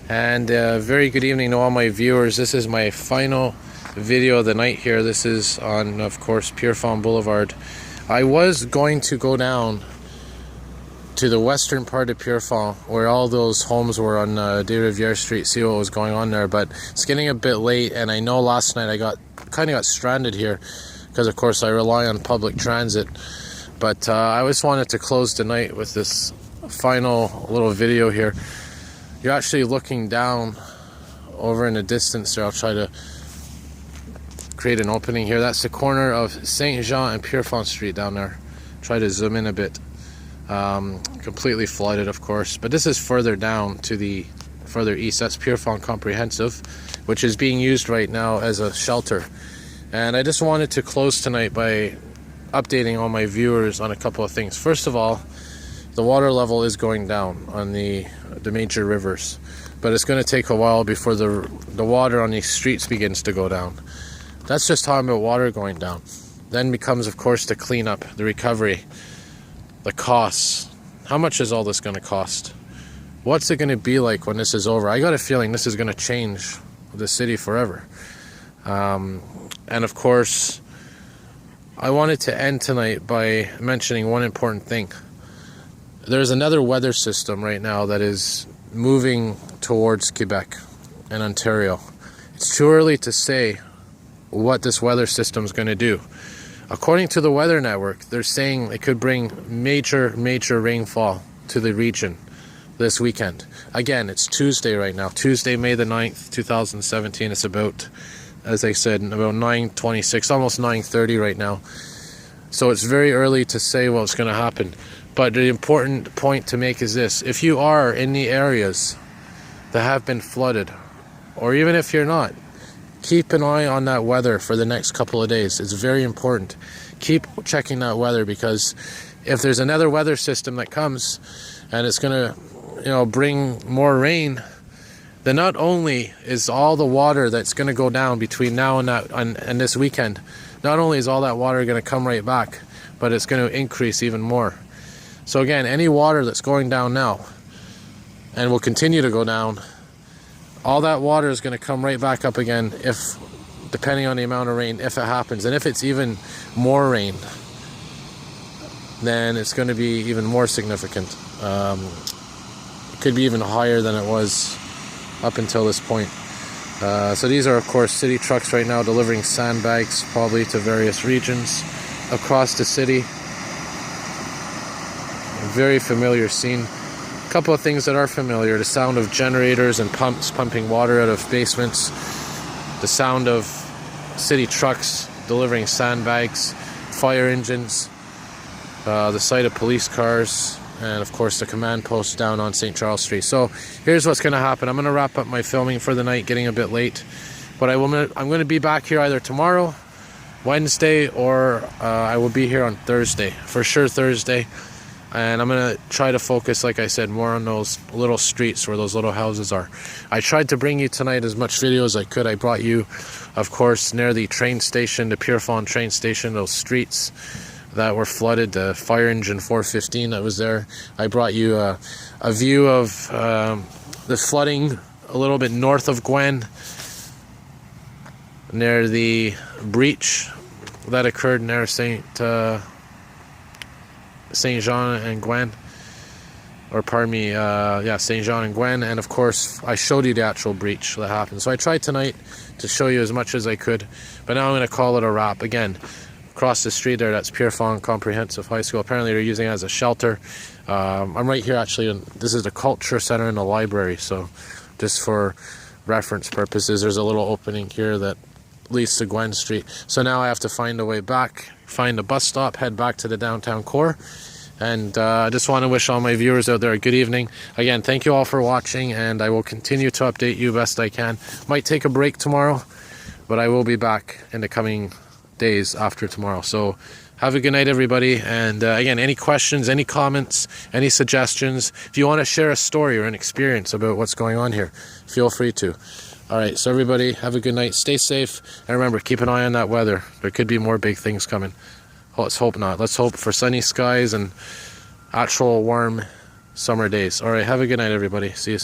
And very good evening to all my viewers. This is my final video of the night here. This is on, of course, Pierrefonds Boulevard. I was going to go down to the western part of Pierrefonds where all those homes were on Des Rivières Street, see what was going on there, but it's getting a bit late, and I know last night I kind of got stranded here because of course I rely on public transit. But I just wanted to close the night with this final little video here. You're actually looking down over in the distance there. I'll try to create an opening here. That's the corner of Saint Jean and Pierrefonds Street down there. Try to zoom in a bit. Completely flooded, of course, but this is further down to the further east. That's Pierrefonds Comprehensive, which is being used right now as a shelter. And I just wanted to close tonight by updating all my viewers on a couple of things. First of all, the water level is going down on the major rivers, but it's going to take a while before the water on these streets begins to go down. That's just talking about water going down. Then becomes, of course, the cleanup, the recovery, the costs. How much is all this going to cost? What's it going to be like when this is over? I got a feeling this is going to change the city forever. And of course, I wanted to end tonight by mentioning one important thing. There's another weather system right now that is moving towards Quebec and Ontario. It's too early to say what this weather system is going to do. According to the Weather Network, they're saying it could bring major rainfall to the region this weekend. Again, it's Tuesday right now. Tuesday, May the 9th, 2017. It's about, as I said, about 9:26, almost 9:30 right now. So it's very early to say what's going to happen. But the important point to make is this. If you are in the areas that have been flooded, or even if you're not, keep an eye on that weather for the next couple of days. It's very important. Keep checking that weather, because if there's another weather system that comes and it's going to, bring more rain, then not only is all the water that's going to go down between now and this weekend, not only is all that water going to come right back, but it's going to increase even more. So again, any water that's going down now and will continue to go down, all that water is going to come right back up again, if, depending on the amount of rain, if it happens. And if it's even more rain, then it's going to be even more significant. It could be even higher than it was up until this point. So these are, of course, city trucks right now delivering sandbags, probably to various regions across the city. A very familiar scene. A couple of things that are familiar: the sound of generators and pumps pumping water out of basements, the sound of city trucks delivering sandbags, fire engines, the sight of police cars, and of course the command post down on St. Charles Street. So here's what's going to happen. I'm going to wrap up my filming for the night, getting a bit late, but I'm going to be back here either tomorrow, Wednesday, or I will be here on Thursday, for sure Thursday. And I'm going to try to focus, like I said, more on those little streets where those little houses are. I tried to bring you tonight as much video as I could. I brought you, of course, near the train station, the Pierrefonds train station, those streets that were flooded, the fire engine 415 that was there. I brought you a view of the flooding a little bit north of Gwen, near the breach that occurred near Saint Jean and Gwen, or pardon me, Saint Jean and Gwen. And of course I showed you the actual breach that happened. So I tried tonight to show you as much as I could, but now I'm going to call it a wrap. Again, across the street there, that's Pierrefonds Comprehensive High School. Apparently they're using it as a shelter. I'm right here actually, and this is the culture center and the library, so just for reference purposes, there's a little opening here that leads to Gwen Street. So now I have to find a way back, find a bus stop, head back to the downtown core. And I just want to wish all my viewers out there a good evening. Again, thank you all for watching, and I will continue to update you best I can. Might take a break tomorrow, but I will be back in the coming days after tomorrow. So have a good night, everybody. And again, any questions, any comments, any suggestions, if you want to share a story or an experience about what's going on here, feel free to. All right, so everybody, have a good night, stay safe, and remember, keep an eye on that weather. There could be more big things coming. Let's hope not. Let's hope for sunny skies and actual warm summer days. All right, have a good night, everybody. See you soon.